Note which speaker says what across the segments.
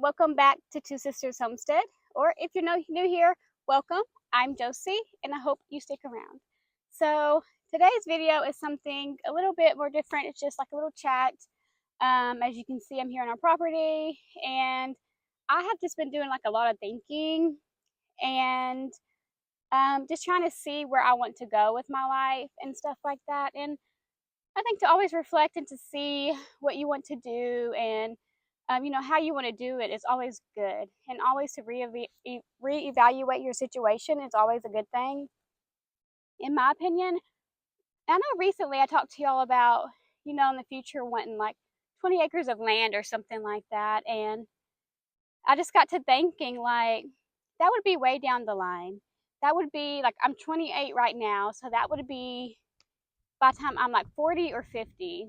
Speaker 1: welcome back to Two Sisters Homestead, or if you're new here, welcome. I'm Josie, and I hope you stick around. So today's video is something a little bit more different. It's just like a little chat. As you can see, I'm here on our property, and I have just been doing like a lot of thinking and just trying to see where I want to go with my life and stuff like that. And I think to always reflect and to see what you want to do and how you want to do it is always good. And always to reevaluate your situation is always a good thing, in my opinion. I know recently I talked to y'all about, in the future wanting like 20 acres of land or something like that. And I just got to thinking, like, that would be way down the line. That would be like, I'm 28 right now. So that would be by the time I'm like 40 or 50.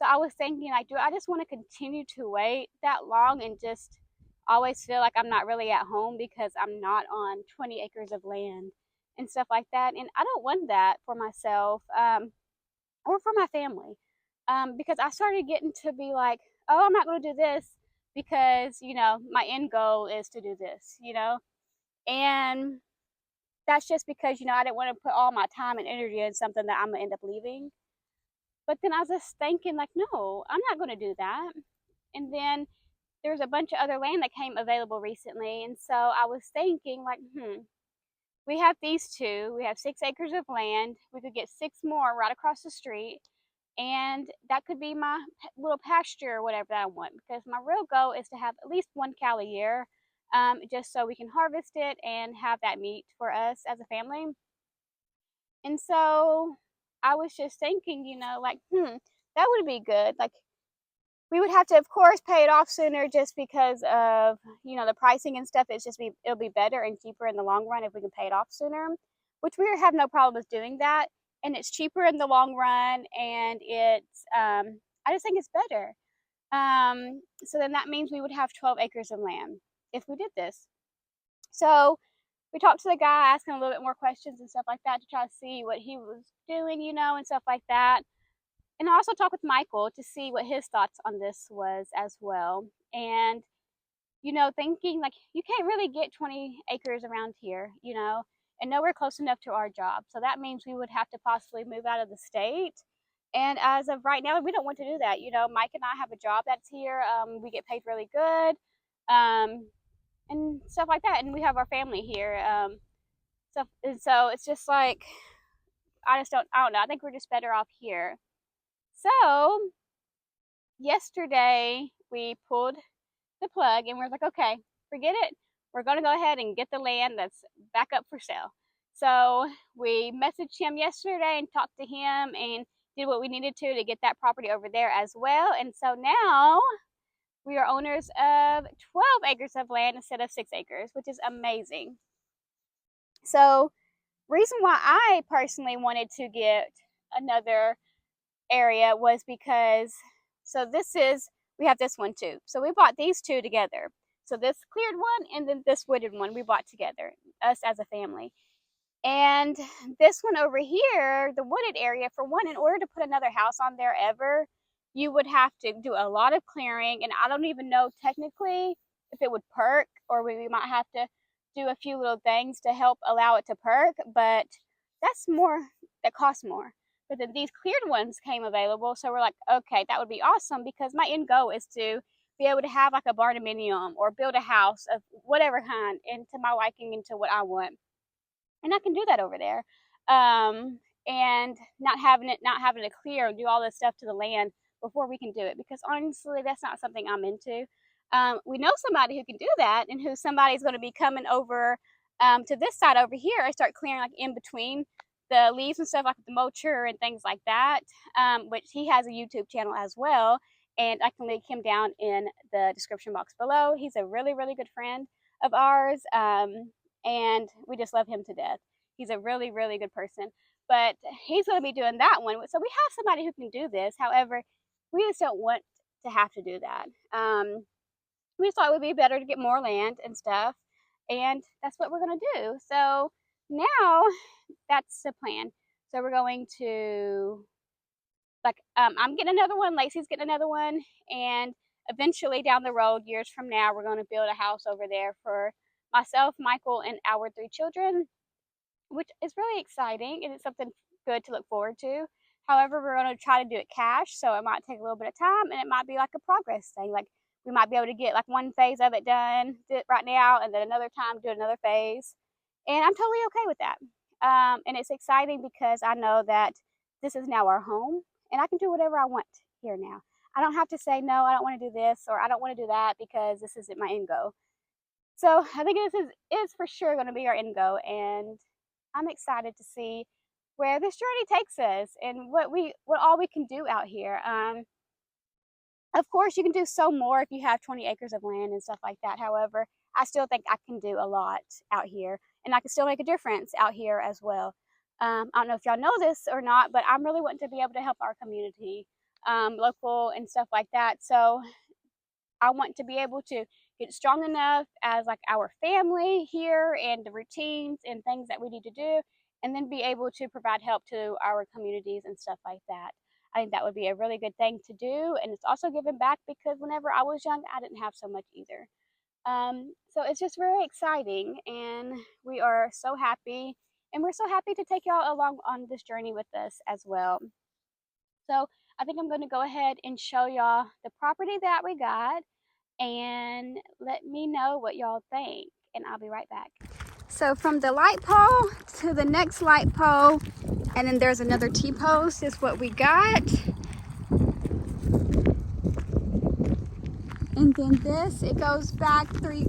Speaker 1: So I was thinking, like, do I just want to continue to wait that long and just always feel like I'm not really at home because I'm not on 20 acres of land and stuff like that? And I don't want that for myself or for my family, because I started getting to be like, oh, I'm not going to do this because, my end goal is to do this. And that's just because, I didn't want to put all my time and energy in something that I'm going to end up leaving. But then I was just thinking, like, no, I'm not going to do that. And then there's a bunch of other land that came available recently. And so I was thinking, like, we have these two. We have 6 acres of land. We could get 6 more right across the street. And that could be my little pasture or whatever that I want. Because my real goal is to have at least 1 cow a year, just so we can harvest it and have that meat for us as a family. And so I was just thinking, like, that would be good. Like, we would have to, of course, pay it off sooner just because of, the pricing and stuff. It'll be better and cheaper in the long run if we can pay it off sooner, which we have no problem with doing that. And it's cheaper in the long run, and I just think it's better. So then that means we would have 12 acres of land if we did this. So we talked to the guy, asking a little bit more questions and stuff like that to try to see what he was doing, and stuff like that. And I also talked with Michael to see what his thoughts on this was as well. And, thinking like you can't really get 20 acres around here, and nowhere close enough to our job. So that means we would have to possibly move out of the state. And as of right now, we don't want to do that. Mike and I have a job that's here. We get paid really good. And stuff like that. And we have our family here. So it's just like, I don't know. I think we're just better off here. So yesterday we pulled the plug and we're like, okay, forget it. We're going to go ahead and get the land that's back up for sale. So we messaged him yesterday and talked to him and did what we needed to get that property over there as well. And so now we are owners of 12 acres of land instead of 6 acres, which is amazing. So reason why I personally wanted to get another area was because, we have this one too. So we bought these two together. So this cleared one and then this wooded one we bought together, us as a family. And this one over here, the wooded area, for one, in order to put another house on there ever, you would have to do a lot of clearing. And I don't even know technically if it would perk, or we might have to do a few little things to help allow it to perk, but that costs more. But then these cleared ones came available. So we're like, okay, that would be awesome, because my end goal is to be able to have like a barndominium or build a house of whatever kind into my liking, into what I want. And I can do that over there. And not having to clear and do all this stuff to the land before we can do it, because honestly, that's not something I'm into. We know somebody who can do that, and who somebody's going to be coming over to this side over here and start clearing like in between the leaves and stuff, like the mulcher and things like that, which he has a YouTube channel as well, and I can link him down in the description box below. He's a really, really good friend of ours, and we just love him to death. He's a really, really good person, but he's going to be doing that one. So we have somebody who can do this. However, we just don't want to have to do that. We just thought it would be better to get more land and stuff, and that's what we're going to do. So now that's the plan. So we're going to, like, I'm getting another one, Laci's getting another one, and eventually down the road, years from now, we're going to build a house over there for myself, Michael, and our 3 children, which is really exciting, and it's something good to look forward to. However, we're going to try to do it cash, so it might take a little bit of time, and it might be like a progress thing. Like, we might be able to get like one phase of it done right now, and then another time do another phase. And I'm totally okay with that. And it's exciting because I know that this is now our home, and I can do whatever I want here now. I don't have to say, no, I don't want to do this, or I don't want to do that because this isn't my end goal. So I think this is for sure going to be our end goal, and I'm excited to see where this journey takes us and what all we can do out here. Of course, you can do so more if you have 20 acres of land and stuff like that. However, I still think I can do a lot out here, and I can still make a difference out here as well. I don't know if y'all know this or not, but I'm really wanting to be able to help our community, local and stuff like that. So I want to be able to get strong enough as like our family here and the routines and things that we need to do, and then be able to provide help to our communities and stuff like that. I think that would be a really good thing to do, and it's also giving back because whenever I was young, I didn't have so much either. So it's just very exciting, and we are so happy, and we're so happy to take y'all along on this journey with us as well. So I think I'm going to go ahead and show y'all the property that we got, and let me know what y'all think, and I'll be right back. So from the light pole to the next light pole, and then there's another T-post, is what we got. And then this, it goes back 3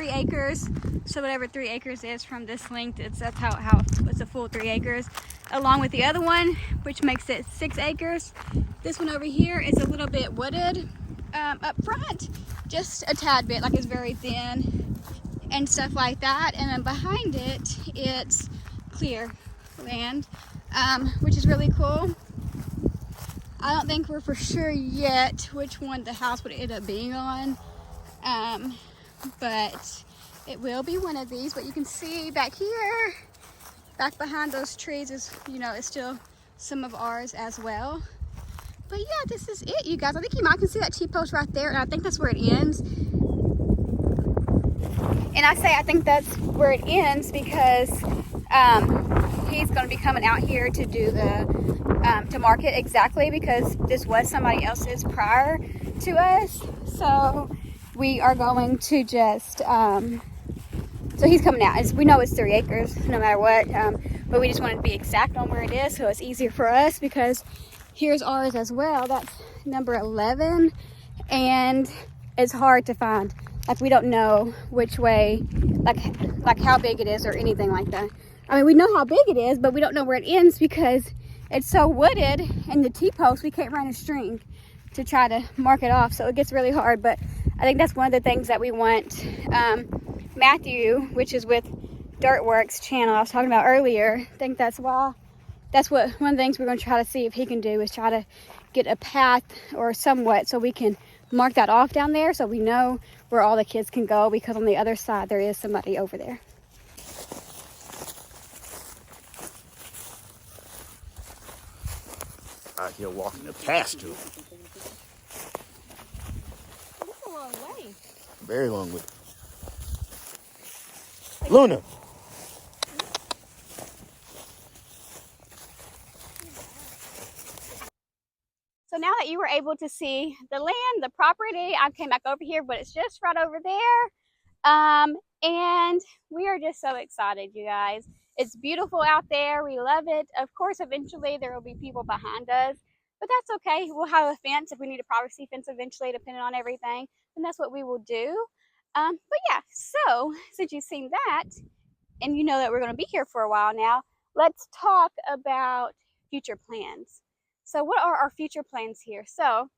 Speaker 1: acres. So whatever 3 acres is from this length, that's how it's a full 3 acres, along with the other one, which makes it 6 acres. This one over here is a little bit wooded up front, just a tad bit, like it's very thin and stuff like that. And then behind it, it's clear land, which is really cool. I don't think we're for sure yet which one the house would end up being on, but it will be one of these. What you can see back here, back behind those trees is, it's still some of ours as well. But yeah, this is it, you guys. I think you might can see that T-post right there, and I think that's where it ends. And I say I think that's where it ends because he's going to be coming out here to do to market exactly, because this was somebody else's prior to us. So we are going to just, so he's coming out. We know it's 3 acres no matter what, but we just wanted to be exact on where it is so it's easier for us, because here's ours as well. That's number 11, and it's hard to find. Like, we don't know which way, like how big it is or anything like that. I mean, we know how big it is, but we don't know where it ends because it's so wooded, and the T-post, we can't run a string to try to mark it off, so it gets really hard. But I think that's one of the things that we want Matthew, which is with Dirtworks channel I was talking about earlier, I think that's what one of the things we're going to try to see if he can do, is try to get a path or somewhat so we can mark that off down there so we know where all the kids can go, because on the other side there is somebody over there.
Speaker 2: Out here walking the pasture.
Speaker 1: That's a long way.
Speaker 2: Very long way. Luna.
Speaker 1: So now that you were able to see the land, the property, I came back over here, but it's just right over there. And we are just so excited, you guys. It's beautiful out there. We love it. Of course, eventually there will be people behind us, but that's okay. We'll have a fence if we need a privacy fence eventually, depending on everything. And that's what we will do. But yeah, so since you've seen that, and you know that we're going to be here for a while now, let's talk about future plans. So what are our future plans here? So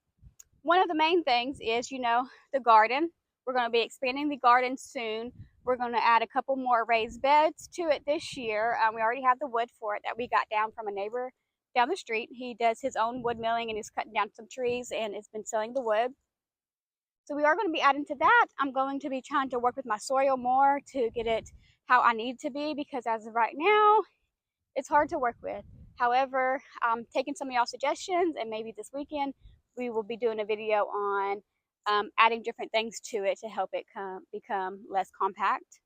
Speaker 1: one of the main things is, the garden. We're going to be expanding the garden soon. We're going to add a couple more raised beds to it this year. We already have the wood for it that we got down from a neighbor down the street. He does his own wood milling, and he's cutting down some trees and has been selling the wood. So we are going to be adding to that. I'm going to be trying to work with my soil more to get it how I need it to be, because as of right now, it's hard to work with. However, I'm taking some of y'all's suggestions, and maybe this weekend we will be doing a video on adding different things to it to help it become less compact.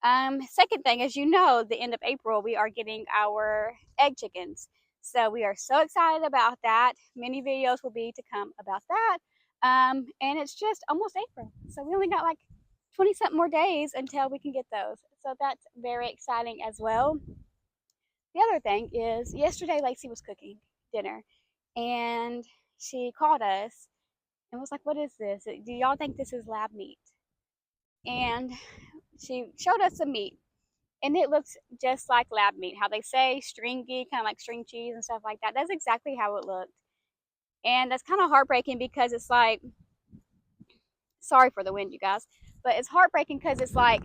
Speaker 1: Second thing, as you know, the end of April, we are getting our egg chickens. So we are so excited about that. Many videos will be to come about that. And it's just almost April. So we only got like 20 something more days until we can get those. So that's very exciting as well. The other thing is yesterday Laci was cooking dinner and she called us and was like, "What is this? Do y'all think this is lab meat?" And she showed us some meat and it looks just like lab meat. How they say stringy, kind of like string cheese and stuff like that. That's exactly how it looked. And that's kind of heartbreaking because it's like, sorry for the wind, you guys, but it's heartbreaking because it's like,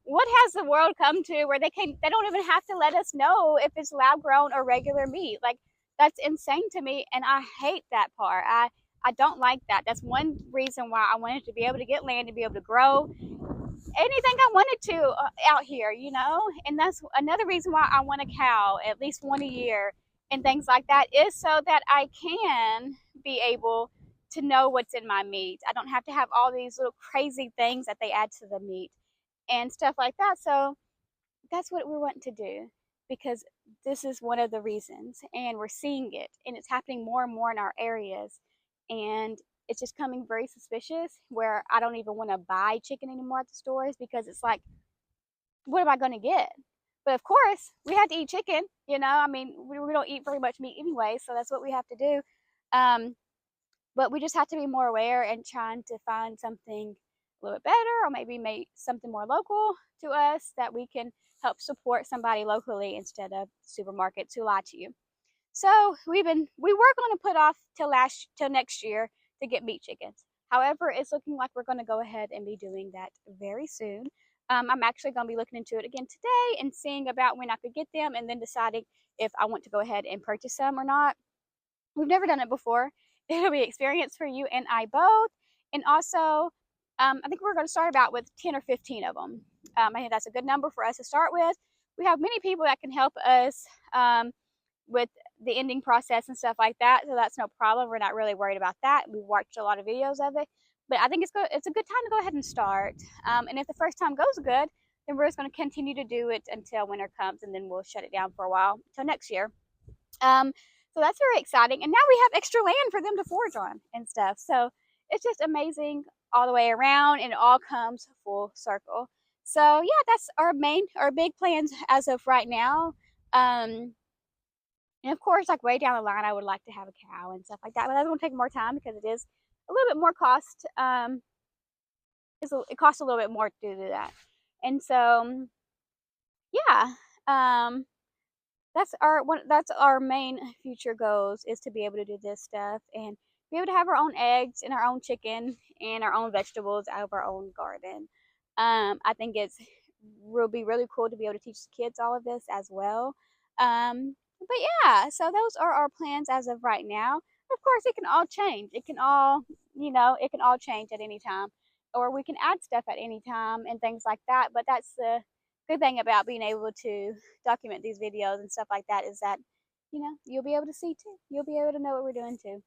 Speaker 1: what has the world come to where they don't even have to let us know if it's lab grown or regular meat? Like, that's insane to me, and I hate that part. I don't like that. That's one reason why I wanted to be able to get land and be able to grow anything I wanted to out here, you know? And that's another reason why I want a cow, at least one a year, and things like that, is so that I can be able to know what's in my meat. I don't have to have all these little crazy things that they add to the meat and stuff like that. So that's what we're wanting to do because this is one of the reasons, and we're seeing it, and it's happening more and more in our areas. And it's just coming very suspicious where I don't even want to buy chicken anymore at the stores because it's like, what am I going to get? But of course, we have to eat chicken, you know? I mean, we don't eat very much meat anyway, so that's what we have to do. But we just have to be more aware and trying to find something a little bit better, or maybe make something more local to us that we can help support somebody locally instead of supermarkets who lie to you. So we were going to put off till next year to get meat chickens. However, it's looking like we're going to go ahead and be doing that very soon. I'm actually going to be looking into it again today and seeing about when I could get them, and then deciding if I want to go ahead and purchase them or not. We've never done it before. It'll be experience for you and I both. And also, I think we're going to start about with 10 or 15 of them. I think that's a good number for us to start with. We have many people that can help us with the ending process and stuff like that, so that's no problem. We're not really worried about that. We've watched a lot of videos of it, but I think it's a good time to go ahead and start. And if the first time goes good, then we're just going to continue to do it until winter comes, and then we'll shut it down for a while until next year. So that's very exciting. And now we have extra land for them to forage on and stuff. So it's just amazing all the way around, and it all comes full circle. So yeah, that's our big plans as of right now. And of course, like way down the line, I would like to have a cow and stuff like that, but that's going to take more time because it is a little bit more cost. It costs a little bit more to do that. And so, yeah, that's our main future goals, is to be able to do this stuff and be able to have our own eggs and our own chicken and our own vegetables out of our own garden. I think will be really cool to be able to teach the kids all of this as well. But yeah, so those are our plans as of right now. Of course, it can all change. It can all change at any time, or we can add stuff at any time and things like that. But that's the good thing about being able to document these videos and stuff like that, is that, you'll be able to see too. You'll be able to know what we're doing too.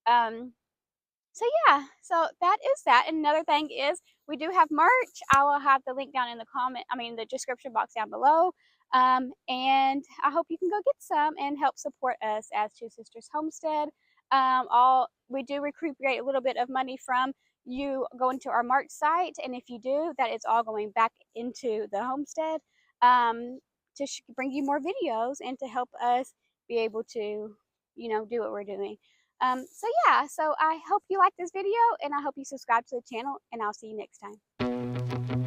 Speaker 1: So yeah, so that is that. And another thing is, we do have merch. I will have the link down in the description box down below. And I hope you can go get some and help support us as Two Sisters Homestead. We do recuperate a little bit of money from you going to our merch site, and if you do, that is all going back into the homestead to bring you more videos and to help us be able to, do what we're doing. So yeah, so I hope you like this video, and I hope you subscribe to the channel, and I'll see you next time.